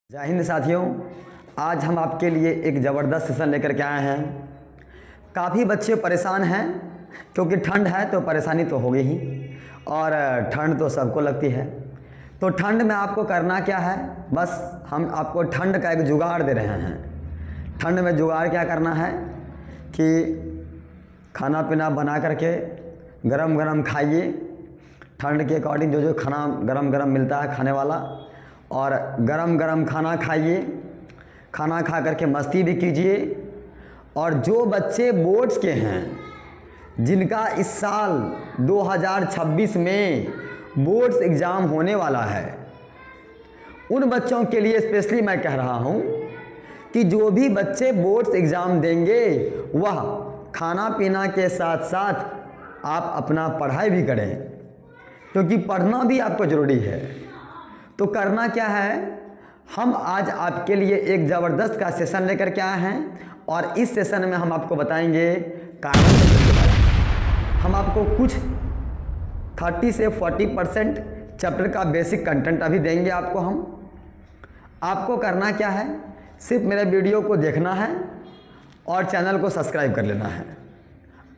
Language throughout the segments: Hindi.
जय हिंद साथियों, आज हम आपके लिए एक ज़बरदस्त सेशन लेकर के आए हैं। काफ़ी बच्चे परेशान हैं क्योंकि ठंड है तो परेशानी तो होगी ही, और ठंड तो सबको लगती है। तो ठंड में आपको करना क्या है, बस हम आपको ठंड का एक जुगाड़ दे रहे हैं। ठंड में जुगाड़ क्या करना है कि खाना पीना बना करके गरम गरम खाइए। ठंड के अकॉर्डिंग जो जो खाना गरम गरम मिलता है खाने वाला, और गरम गरम खाना खाइए। खाना खा करके मस्ती भी कीजिए। और जो बच्चे बोर्ड्स के हैं, जिनका इस साल 2026 में बोर्ड्स एग्ज़ाम होने वाला है, उन बच्चों के लिए स्पेशली मैं कह रहा हूं कि जो भी बच्चे बोर्ड्स एग्ज़ाम देंगे वह खाना पीना के साथ साथ आप अपना पढ़ाई भी करें, क्योंकि पढ़ना भी आपको ज़रूरी है। तो करना क्या है, हम आज आपके लिए एक ज़बरदस्त का सेशन लेकर के आए हैं, और इस सेशन में हम आपको बताएंगे कार्बन के बारे में। हम आपको कुछ 30 से 40% चैप्टर का बेसिक कंटेंट अभी देंगे आपको। आपको करना क्या है, सिर्फ मेरे वीडियो को देखना है और चैनल को सब्सक्राइब कर लेना है।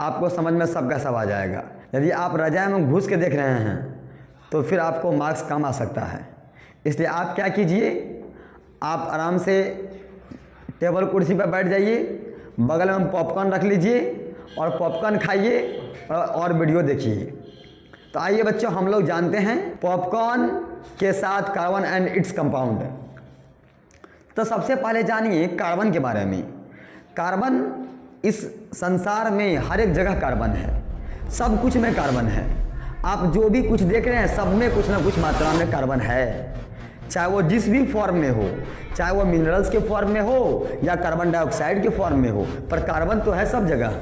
आपको समझ में सब का सब आ जाएगा। यदि आप रजाई में घुस के देख रहे हैं तो फिर आपको मार्क्स कम आ सकता है। इसलिए आप क्या कीजिए, आप आराम से टेबल कुर्सी पर बैठ जाइए, बगल में पॉपकॉर्न रख लीजिए और पॉपकॉर्न खाइए और वीडियो देखिए। तो आइए बच्चों, हम लोग जानते हैं पॉपकॉर्न के साथ कार्बन एंड इट्स कंपाउंड। तो सबसे पहले जानिए कार्बन के बारे में। कार्बन इस संसार में हर एक जगह कार्बन है, सब कुछ में कार्बन है। आप जो भी कुछ देख रहे हैं सब में कुछ ना कुछ मात्रा में कार्बन है, चाहे वो जिस भी फॉर्म में हो, चाहे वो मिनरल्स के फॉर्म में हो या कार्बन डाइऑक्साइड के फॉर्म में हो, पर कार्बन तो है सब जगह।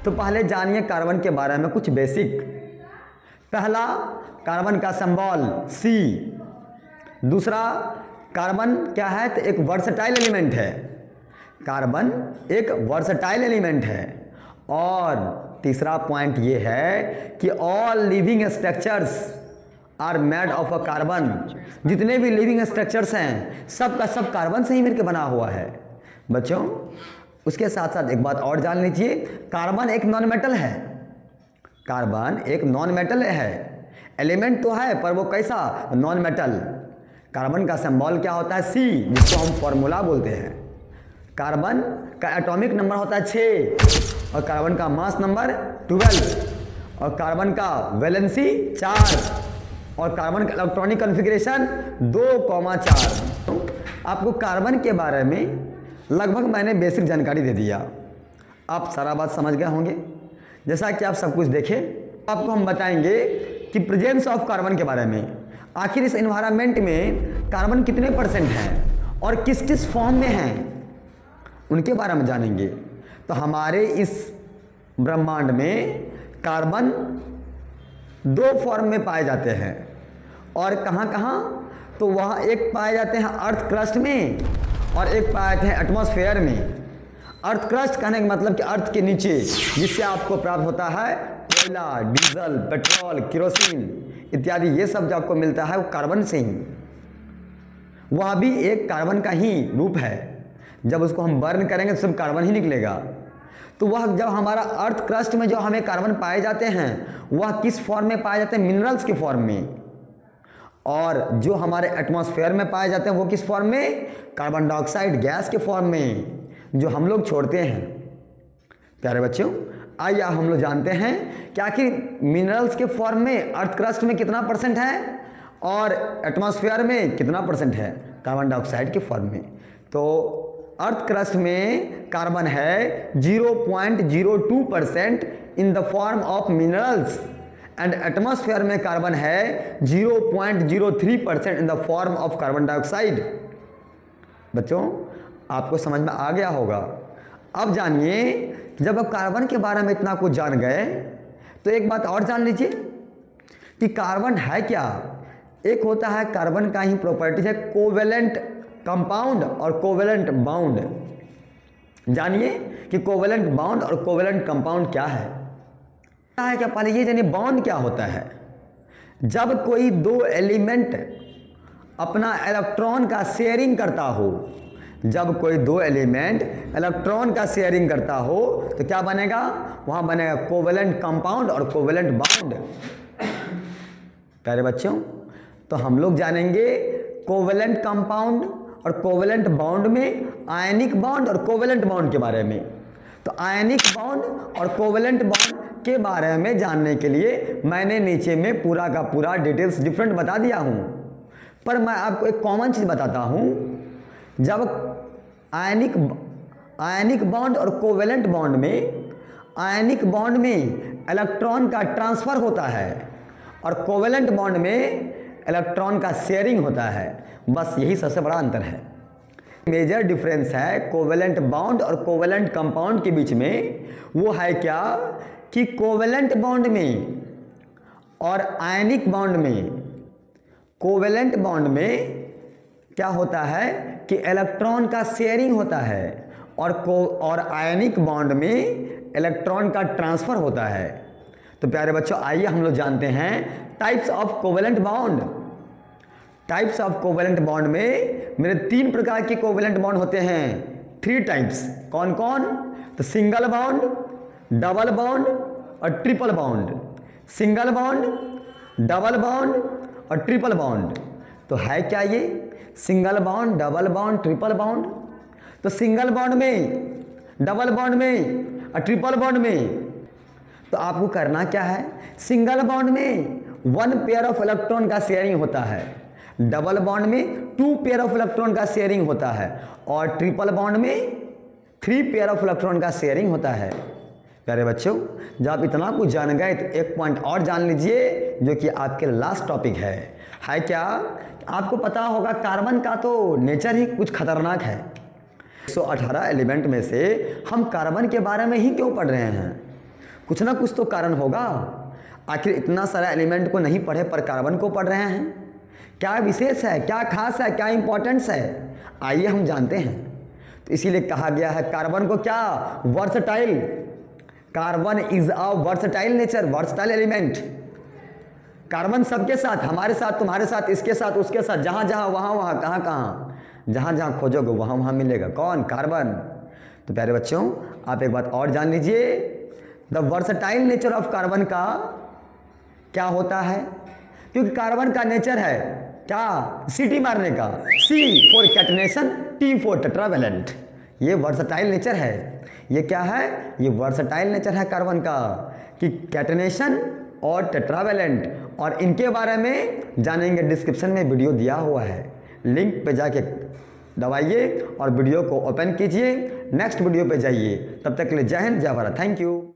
तो पहले जानिए कार्बन के बारे में कुछ बेसिक। पहला, कार्बन का सिंबल C। दूसरा, कार्बन क्या है, तो एक वर्सटाइल एलिमेंट है। कार्बन एक वर्सटाइल एलिमेंट है। और तीसरा पॉइंट ये है कि all living structures are made of a carbon. जितने भी लिविंग स्ट्रक्चर्स हैं सब का सब कार्बन से ही मिलकर बना हुआ है। बच्चों, उसके साथ साथ एक बात और जान लीजिए, कार्बन एक नॉन मेटल है। कार्बन एक नॉन मेटल है, एलिमेंट तो है पर वो कैसा, नॉन मेटल। कार्बन का सिंबल क्या होता है, C, जिसको हम फॉर्मूला बोलते हैं। कार्बन का एटॉमिक नंबर होता है 6, और कार्बन का मास नंबर 12, और कार्बन का वैलेंसी 4, और कार्बन का इलेक्ट्रॉनिक कॉन्फ़िगरेशन 2,4। आपको कार्बन के बारे में लगभग मैंने बेसिक जानकारी दे दिया, आप सारा बात समझ गए होंगे। जैसा कि आप सब कुछ देखें, आपको हम बताएंगे कि प्रेजेंस ऑफ कार्बन के बारे में। आखिर इस एनवायरनमेंट में कार्बन कितने % हैं और किस किस फॉर्म में हैं, उनके बारे में जानेंगे। तो हमारे इस ब्रह्मांड में कार्बन 2 फॉर्म में पाए जाते हैं, और कहाँ कहाँ, तो वह एक पाए जाते हैं अर्थ क्रस्ट में, और एक पाए जाते हैं एटमॉस्फेयर में। अर्थ क्रस्ट कहने का मतलब कि अर्थ के नीचे, जिससे आपको प्राप्त होता है कोयला, डीजल, पेट्रोल, केरोसिन इत्यादि। ये सब जो आपको मिलता है वो कार्बन से ही, वह भी एक कार्बन का ही रूप है। जब उसको हम बर्न करेंगे तो सब कार्बन ही निकलेगा। तो वह जब हमारा अर्थ क्रस्ट में जो हमें कार्बन पाए जाते हैं वह किस फॉर्म में पाए जाते हैं, मिनरल्स के फॉर्म में। और जो हमारे एटमॉस्फेयर में पाए जाते हैं वो किस फॉर्म में, कार्बन डाइऑक्साइड गैस के फॉर्म में, जो हम लोग छोड़ते हैं। प्यारे बच्चों, आइए हम लोग जानते हैं कि आखिर मिनरल्स के फॉर्म में अर्थ क्रस्ट में कितना % है और एटमॉस्फेयर में कितना % है कार्बन डाइऑक्साइड के फॉर्म में। तो अर्थ क्रस्ट में कार्बन है 0.02% in the form of minerals, and atmosphere में कार्बन है 0.03% in the form of carbon dioxide. बच्चों, आपको समझ में आ गया होगा। अब जानिए, जब आप कार्बन के बारे में इतना कुछ जान गए तो एक बात और जान लीजिए कि कार्बन है क्या। एक होता है कार्बन का ही प्रॉपर्टीज है कोवेलेंट कंपाउंड और कोवेलेंट बाउंड। जानिए कि कोवेलेंट बाउंड और कोवेलेंट कंपाउंड क्या है क्या पहले ये जानिए बाउंड क्या होता है। जब कोई 2 एलिमेंट अपना इलेक्ट्रॉन का शेयरिंग करता हो, जब कोई दो एलिमेंट इलेक्ट्रॉन का शेयरिंग करता हो तो क्या बनेगा, वहाँ बनेगा कोवेलेंट कंपाउंड और कोवेलेंट बॉन्ड। प्यारे बच्चों, तो हम लोग जानेंगे कोवेलेंट कंपाउंड और कोवेलेंट बॉन्ड में आयनिक बॉन्ड और कोवेलेंट बॉन्ड के बारे में। तो आयनिक बॉन्ड और कोवेलेंट बॉन्ड के बारे में जानने के लिए मैंने नीचे में पूरा का पूरा डिटेल्स डिफरेंट बता दिया हूँ, पर मैं आपको एक कॉमन चीज़ बताता हूँ। जब आयनिक बॉन्ड और कोवेलेंट बॉन्ड में, आयनिक बॉन्ड में इलेक्ट्रॉन का ट्रांसफ़र होता है और कोवेलेंट बॉन्ड में इलेक्ट्रॉन का शेयरिंग होता है, बस यही सबसे बड़ा अंतर है। मेजर डिफरेंस है कोवेलेंट बॉन्ड और कोवेलेंट कंपाउंड के बीच में, वो है क्या कि कोवेलेंट बॉन्ड में और आयनिक बॉन्ड में, कोवेलेंट बॉन्ड में क्या होता है कि इलेक्ट्रॉन का शेयरिंग होता है और आयनिक बॉन्ड में इलेक्ट्रॉन का ट्रांसफ़र होता है। तो प्यारे बच्चों, आइए हम लोग जानते हैं types of covalent bond. Types of covalent bond में मेरे 3 प्रकार के कोवेलेंट बॉन्ड होते हैं, 3 टाइप्स। कौन कौन? तो सिंगल बॉन्ड, डबल बॉन्ड और triple bond. Single bond, double bond और ट्रिपल बॉन्ड। तो है क्या ये single bond, double bond, triple bond? तो सिंगल बॉन्ड में, डबल बॉन्ड में और ट्रिपल बॉन्ड में तो आपको करना क्या है, सिंगल बॉन्ड में 1 पेयर ऑफ इलेक्ट्रॉन का शेयरिंग होता है, डबल बॉन्ड में 2 पेयर ऑफ इलेक्ट्रॉन का शेयरिंग होता है और ट्रिपल बॉन्ड में 3 पेयर ऑफ इलेक्ट्रॉन का शेयरिंग होता है। प्यारे बच्चों, जब आप इतना कुछ जान गए तो एक पॉइंट और जान लीजिए जो कि आपके लास्ट टॉपिक है क्या? आपको पता होगा कार्बन का तो नेचर ही कुछ खतरनाक है। 118 एलिमेंट में से हम कार्बन के बारे में ही क्यों पढ़ रहे हैं? कुछ ना कुछ तो कारण होगा। आखिर इतना सारा एलिमेंट को नहीं पढ़े पर कार्बन को पढ़ रहे हैं, क्या विशेष है, क्या खास है, क्या इंपॉर्टेंस है? आइए हम जानते हैं। तो इसीलिए कहा गया है कार्बन को क्या, versatile. Carbon is a versatile nature, versatile element. Carbon सबके साथ, हमारे साथ, तुम्हारे साथ, इसके साथ, उसके साथ, जहाँ जहाँ वहाँ वहाँ, कहाँ कहाँ, जहाँ जहाँ खोजोगे वहाँ वहाँ मिलेगा। कौन? कार्बन। तो प्यारे बच्चों, आप एक बात और जान लीजिए, the versatile nature of carbon का क्या होता है, क्योंकि कार्बन का नेचर है क्या, सीटी मारने का। C for catenation, T for tetravalent. ये वर्सटाइल नेचर है। ये क्या है? ये वर्सटाइल नेचर है कार्बन का कि कैटनेशन और टेट्रावेलेंट। और इनके बारे में जानेंगे, डिस्क्रिप्शन में वीडियो दिया हुआ है, लिंक पे जाके दबाइए और वीडियो को ओपन कीजिए, नेक्स्ट वीडियो पे जाइए। तब तक के लिए जय हिंद, जय भारत, थैंक यू।